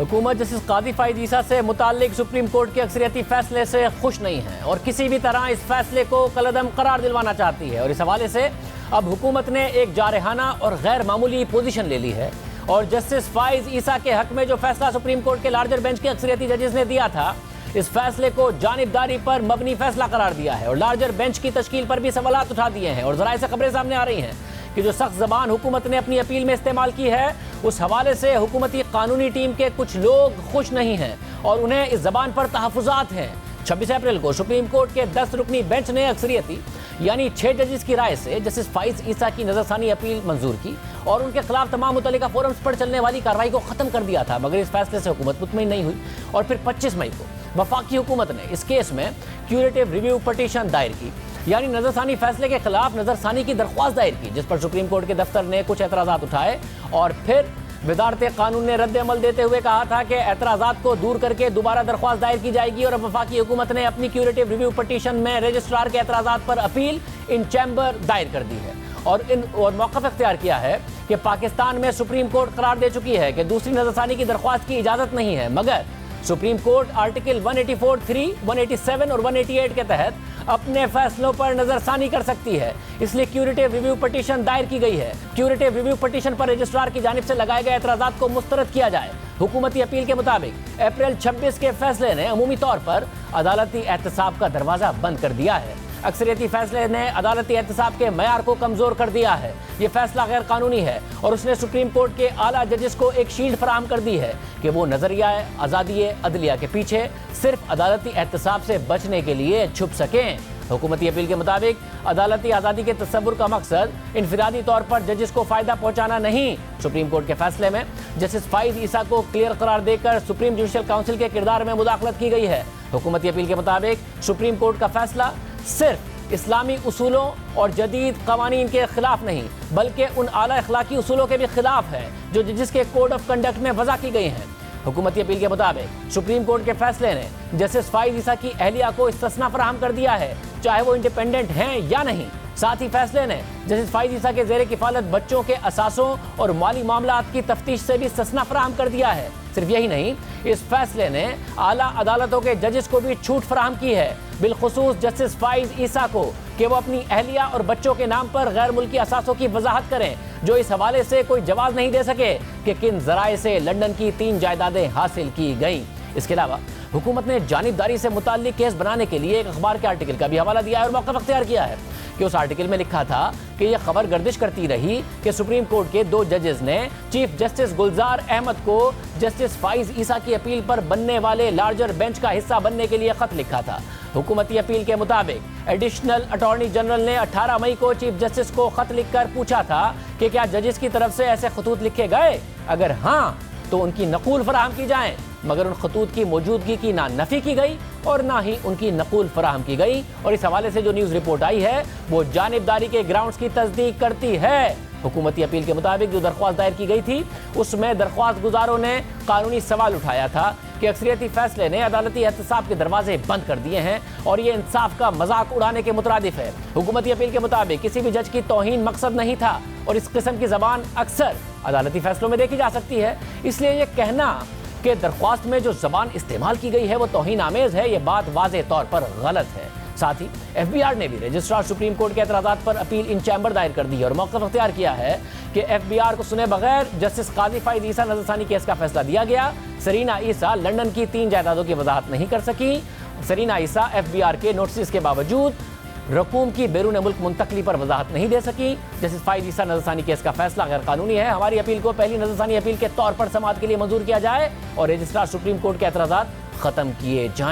حکومت جسٹس قاضی فائز عیسیٰ سے متعلق سپریم کورٹ کے اکثریتی فیصلے سے خوش نہیں ہے اور کسی بھی طرح اس فیصلے کو کالعدم قرار دلوانا چاہتی ہے، اور اس حوالے سے اب حکومت نے ایک جارحانہ اور غیر معمولی پوزیشن لے لی ہے، اور جسٹس فائز عیسیٰ کے حق میں جو فیصلہ سپریم کورٹ کے لارجر بینچ کے اکثریتی ججز نے دیا تھا، اس فیصلے کو جانبداری پر مبنی فیصلہ قرار دیا ہے اور لارجر بینچ کی تشکیل پر بھی سوالات اٹھا دیے ہیں، اور ذرائع سے خبریں سامنے آ رہی ہیں کہ جو سخت زبان حکومت نے اپنی اپیل میں استعمال کی ہے، اس حوالے سے حکومتی قانونی ٹیم کے کچھ لوگ خوش نہیں ہیں اور انہیں اس زبان پر تحفظات ہیں۔ 26 اپریل کو سپریم کورٹ کے 10 رکنی بینچ نے اکثریتی یعنی 6 ججز کی رائے سے جسٹس فائز عیسیٰ کی نظر ثانی اپیل منظور کی اور ان کے خلاف تمام متعلقہ فورمز پر چلنے والی کارروائی کو ختم کر دیا تھا، مگر اس فیصلے سے حکومت مطمئن نہیں ہوئی اور پھر 25 مئی کو وفاقی حکومت نے اس کیس میں کیوریٹو ریویو پٹیشن دائر کی، یعنی نظر ثانی فیصلے کے خلاف نظر ثانی کی درخواست دائر کی، جس پر سپریم کورٹ کے دفتر نے کچھ اعتراضات اٹھائے اور پھر وزارت قانون نے رد عمل دیتے ہوئے کہا تھا کہ اعتراضات کو دور کر کے دوبارہ درخواست دائر کی جائے گی، اور اب وفاقی حکومت نے اپنی کیوریٹو ریویو پٹیشن میں رجسٹرار کے اعتراضات پر اپیل ان چیمبر دائر کر دی ہے اور موقف اختیار کیا ہے کہ پاکستان میں سپریم کورٹ قرار دے چکی ہے کہ دوسری نظر ثانی کی درخواست کی اجازت نہیں ہے، مگر سپریم کورٹ آرٹیکل 184(3), 187 اور 188 کے تحت اپنے فیصلوں پر نظر ثانی کر سکتی ہے، اس لیے کیوریٹو ریویو پٹیشن دائر کی گئی ہے۔ کیوریٹو ریویو پٹیشن پر رجسٹرار کی جانب سے لگائے گئے اعتراضات کو مسترد کیا جائے۔ حکومتی اپیل کے مطابق اپریل 26 کے فیصلے نے عمومی طور پر عدالتی احتساب کا دروازہ بند کر دیا ہے۔ اکثریتی فیصلے نے عدالتی احتساب کے معیار کو کمزور کر دیا ہے، یہ فیصلہ غیر قانونی ہے اور اس نے سپریم کورٹ کے اعلیٰ ججز کو ایک شیلڈ فراہم کر دی ہے کہ وہ نظریہ آزادی عدلیہ کے پیچھے صرف عدالتی احتساب سے بچنے کے لیے چھپ سکیں۔ حکومتی اپیل کے مطابق عدالتی آزادی کے تصور کا مقصد انفرادی طور پر ججز کو فائدہ پہنچانا نہیں۔ سپریم کورٹ کے فیصلے میں جسٹس فائز عیسیٰ کو کلیئر قرار دے کر سپریم جوڈیشل کونسل کے کردار میں مداخلت کی گئی ہے۔ حکومتی اپیل کے مطابق سپریم کورٹ کا فیصلہ صرف اسلامی اصولوں اور جدید قوانین کے خلاف نہیں بلکہ ان اعلیٰ اخلاقی اصولوں کے بھی خلاف ہے جو ججز کے کوڈ آف کنڈکٹ میں وضع کی گئی ہیں۔ حکومتی اپیل کے مطابق سپریم کورٹ کے فیصلے نے جسٹس فائز عیسیٰ کی اہلیہ کو استثناء فراہم کر دیا ہے، چاہے وہ انڈیپینڈنٹ ہیں یا نہیں۔ ساتھ ہی فیصلے نے جسٹس فائز عیسیٰ کے زیر کفالت بچوں کے اثاثوں اور مالی معاملات کی تفتیش سے بھی استثناء فراہم کر دیا ہے۔ صرف یہی نہیں، اس فیصلے نے اعلیٰ عدالتوں کے ججز کو بھی چھوٹ فراہم کی ہے، بالخصوص جسٹس فائز عیسیٰ کو، کہ وہ اپنی اہلیہ اور بچوں کے نام پر غیر ملکی اثاثوں کی وضاحت کریں، جو اس حوالے سے کوئی جواز نہیں دے سکے کہ کن ذرائع سے لندن کی 3 جائیدادیں حاصل کی گئیں۔ اس کے علاوہ حکومت نے جانبداری سے متعلق کیس بنانے کے لیے ایک اخبار کے آرٹیکل کا بھی حوالہ دیا ہے اور موقف اختیار کیا ہے کہ اس آرٹیکل میں لکھا تھا کہ یہ خبر گردش کرتی رہی کہ سپریم کورٹ کے 2 ججز نے چیف جسٹس گلزار احمد کو جسٹس فائز عیسیٰ کی اپیل پر بننے والے لارجر بینچ کا حصہ بننے کے لیے خط لکھا تھا۔ حکومتی اپیل کے مطابق ایڈیشنل اٹارنی جنرل نے 18 مئی کو چیف جسٹس کو خط لکھ کر پوچھا تھا کہ کیا ججز کی طرف سے ایسے خطوط لکھے گئے، اگر ہاں تو ان کی نقول فراہم کی جائیں، مگر ان خطوط کی موجودگی کی نہ نفی کی گئی اور نہ ہی ان کی نقول فراہم کی گئی، اور اس حوالے سے جو نیوز رپورٹ آئی ہے وہ جانبداری کے گراؤنڈز کی تصدیق کرتی ہے۔ حکومتی اپیل کے مطابق جو درخواست دائر کی گئی تھی اس میں درخواست گزاروں نے قانونی سوال اٹھایا تھا کہ اکثریتی فیصلے نے عدالتی احتساب کے دروازے بند کر دیے ہیں اور یہ انصاف کا مذاق اڑانے کے مترادف ہے۔ حکومتی اپیل کے مطابق کسی بھی جج کی توہین مقصد نہیں تھا اور اس قسم کی زبان اکثر عدالتی فیصلوں میں دیکھی جا سکتی ہے، اس لیے یہ کہنا کہ درخواست میں جو زبان استعمال کی گئی ہے وہ توہین آمیز ہے، یہ بات واضح طور پر غلط ہے۔ ساتھ ہی ایف بی آر نے بھی رجسٹرار سپریم کورٹ کے اعتراضات پر اپیل ان چیمبر دائر کر دی اور موقف اختیار کیا ہے کہ ایف بی آر کو سنے بغیر جسٹس قاضی فائز عیسیٰ نظر ثانی کیس کا فیصلہ دیا گیا۔ سرینا عیسیٰ لندن کی 3 جائیدادوں کی وضاحت نہیں کر سکی۔ Serena Isa F B R کے نوٹسز کے باوجود رقوم کی بیرون ملک منتقلی پر وضاحت نہیں دے سکی۔ جسٹس فائز عیسیٰ نظر ثانی کیس کا فیصلہ غیر قانونی ہے، ہماری اپیل کو پہلی نظر ثانی اپیل کے طور پر سماعت کے لیے منظور کیا جائے اور رجسٹرار سپریم کورٹ کے اعتراضات ختم کیے جائیں۔